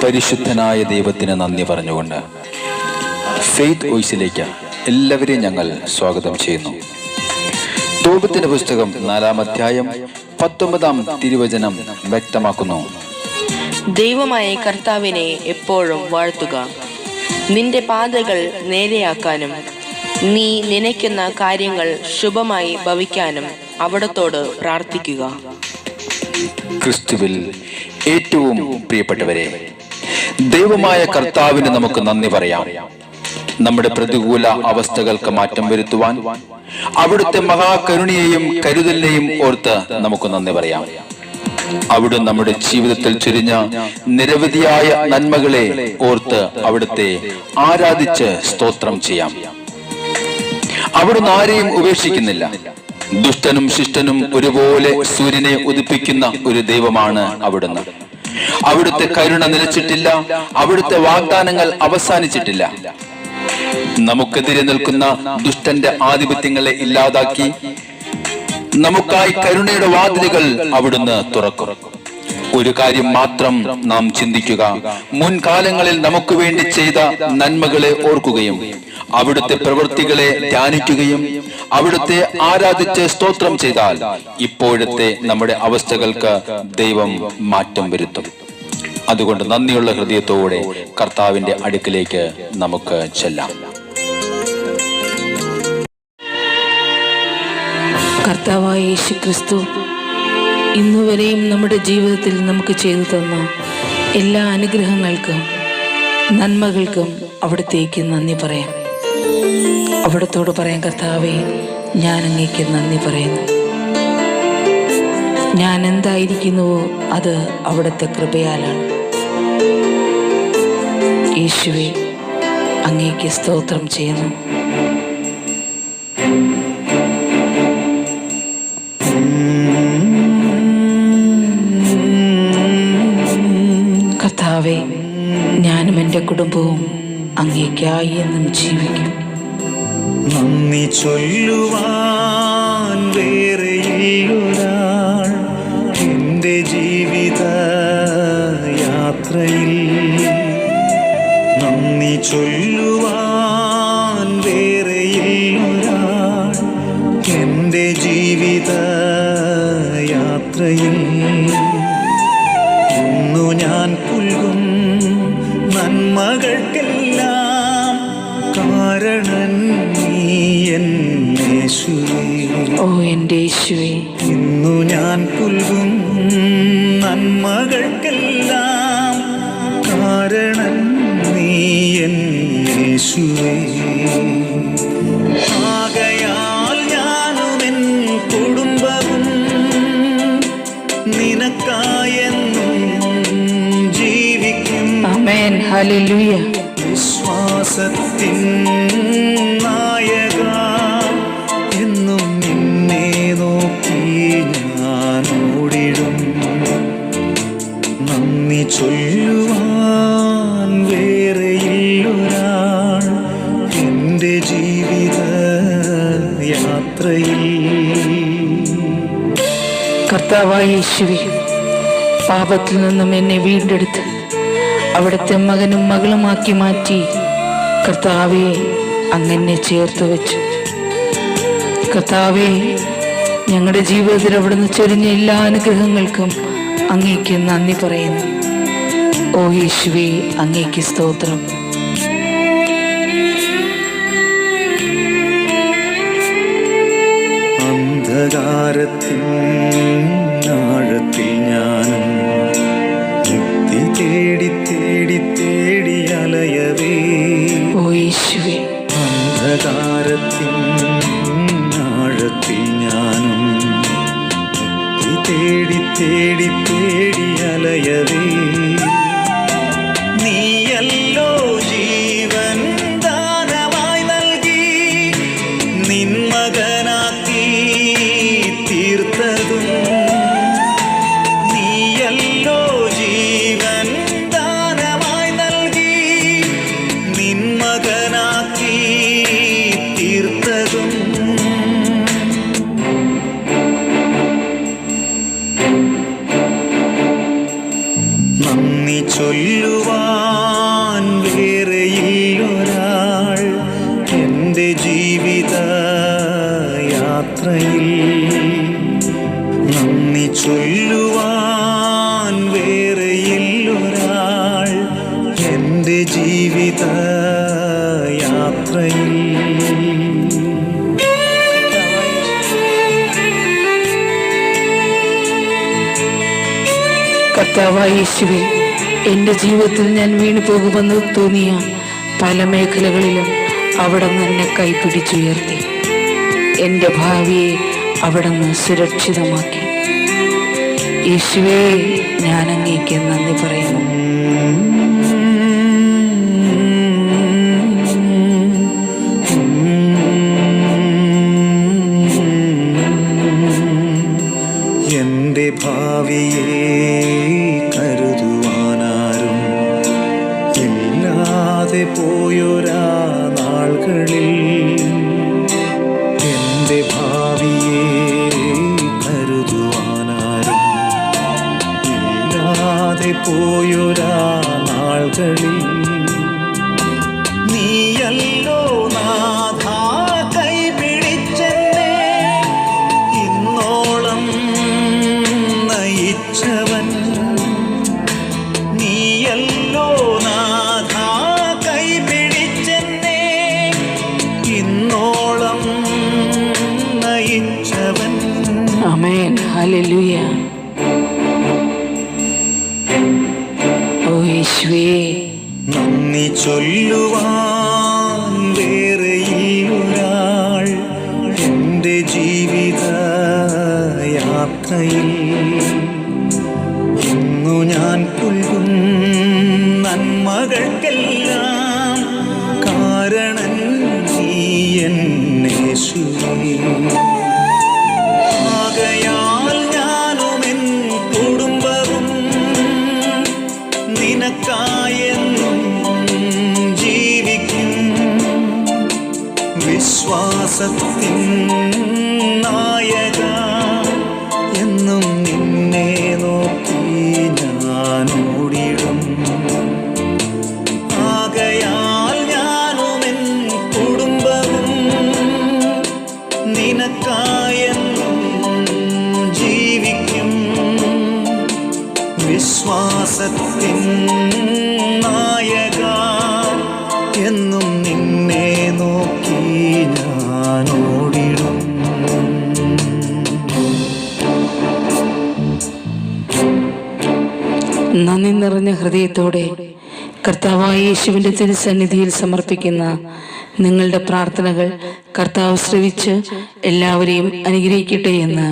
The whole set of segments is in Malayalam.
പരിശുദ്ധനായ ദൈവത്തിന് നന്ദി പറഞ്ഞുകൊണ്ട് ഫെയ്ത്ത് വോയിസിലേക്ക് എല്ലാവരെയും ഞങ്ങൾ സ്വാഗതം ചെയ്യുന്നു. തോബത്തിന്റെ പുസ്തകം 4-ാം അധ്യായം 19-ാം തിരുവചനം വ്യക്തമാക്കുന്നു: ദൈവമായ കർത്താവിനെ എപ്പോഴും വാഴ്ത്തുക, നിന്റെ പാതകൾ നേരെയാക്കാനും നീ നനയ്ക്കുന്ന കാര്യങ്ങൾ ശുഭമായി ഭവിക്കാനും അവിടത്തോട് പ്രാർത്ഥിക്കുക. ക്രിസ്തുവിൽ ഏറ്റവും പ്രിയപ്പെട്ടവരെ, ദൈവമായ കർത്താവിന് നമുക്ക് നന്ദി പറയാം. നമ്മുടെ പ്രതികൂല അവസ്ഥകൾക്ക് മാറ്റം വരുത്തുവാൻ അവിടുത്തെ മഹാകരുണയെയും കരുതലിനെയും ഓർത്ത് നമുക്ക് നന്ദി പറയാം. അവിടുന്ന് നമ്മുടെ ജീവിതത്തിൽ ചൊരിഞ്ഞ നിരവധിയായ നന്മകളെ ഓർത്ത് അവിടുത്തെ ആരാധിച്ച് സ്തോത്രം ചെയ്യാം. അവിടുന്ന് ആരെയും ഉപേക്ഷിക്കുന്നില്ല. ദുഷ്ടനും ശിഷ്ടനും ഒരുപോലെ സൂര്യനെ ഉദിപ്പിക്കുന്ന ഒരു ദൈവമാണ് അവിടുന്ന്. അവിടുത്തെ കരുണ നിലച്ചിട്ടില്ല, അവിടുത്തെ വാഗ്ദാനങ്ങൾ അവസാനിച്ചിട്ടില്ല. നമുക്കെതിരെ നിൽക്കുന്ന ദുഷ്ടന്റെ ആധിപത്യങ്ങളെ ഇല്ലാതാക്കി നമുക്കായി കരുണയുടെ വാതിലുകൾ അവിടുന്ന് തുറക്കും. ഒരു കാര്യം മാത്രം നാം ചിന്തിക്കുക: മുൻകാലങ്ങളിൽ നമുക്ക് വേണ്ടി ചെയ്ത നന്മകളെ ഓർക്കുകയും അവിടുത്തെ പ്രവൃത്തികളെ ധ്യാനിക്കുകയും അവിടുത്തെ ആരാധിച്ച് സ്തോത്രം ചെയ്താൽ ഇപ്പോഴത്തെ നമ്മുടെ അവസ്ഥകൾക്ക് ദൈവം മാറ്റം വരുത്തും. അതുകൊണ്ട് നന്ദിയുള്ള ഹൃദയത്തോടെ കർത്താവിന്റെ അടുക്കിലേക്ക് നമുക്ക് ചെല്ലാം. കർത്താവായ യേശു ക്രിസ്തു ഇന്നുവരെയും നമ്മുടെ ജീവിതത്തിൽ നമുക്ക് ചെയ്തു തന്ന എല്ലാ അനുഗ്രഹങ്ങൾക്കും നന്മകൾക്കും അവിടത്തേക്ക് നന്ദി പറയാം. അവിടത്തോട് പറയാം: കർത്താവേ, ഞാൻ അങ്ങേക്ക് നന്ദി പറയുന്നു. ഞാൻ എന്തായിരിക്കുന്നുവോ അത് അവിടുത്തെ കൃപയാലാണ്. യേശുവേ, അങ്ങേക്ക് സ്തോത്രം ചെയ്യുന്നു. കർത്താവേ, ഞാനും എൻ്റെ കുടുംബവും അങ്ങേക്കായി എന്നും ജീവിക്കും. നന്ദി ചൊല്ലുവാൻ വേറെയൊരാൾ എൻ്റെ ജീവിത യാത്രയിൽ, നന്ദി ചൊല്ലുവാൻ വേറെയൊരാൾ എൻ്റെ ജീവിത യാത്രയിൽ. ഇന്നു ഞാൻ പുൽകും നന്മകൾക്കെല്ലാം കാരണം നീ എൻ യേശുവേ. ഓ എൻ്റെ യേശുവേ, ഇന്നു ഞാൻ പുൽകും നന്മകൾക്കെല്ലാം കാരണം നീ എൻ യേശുവേ. ആകയാൽ ഞാനും എൻ കുടുംബവും നിനക്കായെന്നും ജീവിക്കും. ആമേൻ, ഹല്ലേലൂയ. വിശ്വാസത്തിൻ നായക, എന്നും നിന്നെ നോക്കി ഞാൻ ഓടിടും. നന്ദി ചൊല്ലുവാൻ വേറെയൊരാൾ എൻ്റെ ജീവിത യാത്രയിൽ. കർത്താവായ യേശുവേ, പാപത്തിൽ നിന്നും എന്നെ വീണ്ടെടുത്ത് അവിടുത്തെ മകനും മകളുമാക്കി മാറ്റി. കർത്താവേ, അങ്ങനെ ചേർത്ത് വെച്ചു. കർത്താവേ, ഞങ്ങളുടെ ജീവിതത്തിൽ അവിടുന്ന് ചൊരിഞ്ഞ എല്ലാ അനുഗ്രഹങ്ങൾക്കും അങ്ങേക്ക് നന്ദി പറയുന്നു. ഓ യേശുവേ, അങ്ങേക്ക് സ്തോത്രം. അന്ധകാരത്തിൻ ആഴത്തിൽ ഞാനും മുക്തി തേടി തേടി തേടി അലയവേ. ഓ യേശുവേ, അന്ധകാരത്തിൻ ആഴത്തിൽ ഞാനും മുക്തി തേടി തേടി തേടി അലയവേ. നീയല്ലോ ജീവൻ ദാനമായി നൽകി നിൻ മകനാക്കി തീർത്തതും. നീയല്ലോ ജീവൻ ദാനമായി നൽകി നിൻ മകനാക്കി തീർത്തതും. നന്ദി യാത്രയിൽ. കർത്താവായ യേശുവേ, എൻ്റെ ജീവിതത്തിൽ ഞാൻ വീണു പോകുമെന്ന് തോന്നിയ പല മേഖലകളിലും അവിടുന്ന് എന്നെ കൈപിടിച്ചുയർത്തി. എൻ്റെ ഭാവിയെ അവിടുന്ന് സുരക്ഷിതമാക്കി. യേശുവേ, ഞാൻ അങ്ങേക്ക് നന്ദി പറയുന്നു. എൻ്റെ ഭാവിയെ കരുതുവാനാരും ഇല്ലാതെ പോയൊരാ നാളുകളിൽ, എൻ്റെ ഭാവിയെ കരുതുവാനാരും ഇല്ലാതെ പോയൊരാ നാളുകളിൽ, നീയല്ലോ നാഥാ കൈപിടിച്ചെന്നെ ഇന്നോളം നയിച്ചവൻ. നീയല്ലോ നാഥാ കൈപിടിച്ചെന്നെ ഇന്നോളം നയിച്ചവൻ. ആമേൻ. ഹല്ലേലൂയ. ഓ യേശുവേ, നന്ദി ചൊല്ലുവാൻ വേറെയൊരാൾ എൻ്റെ ജീവിത യാത്രയിൽ. ഇന്നു ഞാൻ പുൽകും നന്മകൾക്കെല്ലാം കാരണം നീ എൻ യേശുവേ. ആകയാൽ ഞാനും എൻ കുടുംബവും നിനക്കായെന്നും ജീവിക്കും. വിശ്വാസത്തിൻ നായക, എന്നും നിന്നെ നോക്കി ഞാൻ ഓടിടും. ആകയാൽ ഞാനും എൻ കുടുംബവും നിനക്കായെന്നും ജീവിക്കും. വിശ്വാസത്തിൻ നായക, എന്നും നിന്നെ നോക്കി ഞാൻ ഓടിടും. നന്ദി നിറഞ്ഞ ഹൃദയത്തോടെ കർത്താവായ യേശുവിൻ്റെ തിരുസന്നിധിയിൽ സമർപ്പിക്കുന്ന നിങ്ങളുടെ പ്രാർത്ഥനകൾ കർത്താവ് ശ്രവിച്ച് എല്ലാവരെയും അനുഗ്രഹിക്കട്ടെ എന്ന്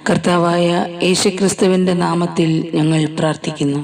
കർത്താവായ യേശുക്രിസ്തുവിൻ്റെ നാമത്തിൽ ഞങ്ങൾ പ്രാർത്ഥിക്കുന്നു.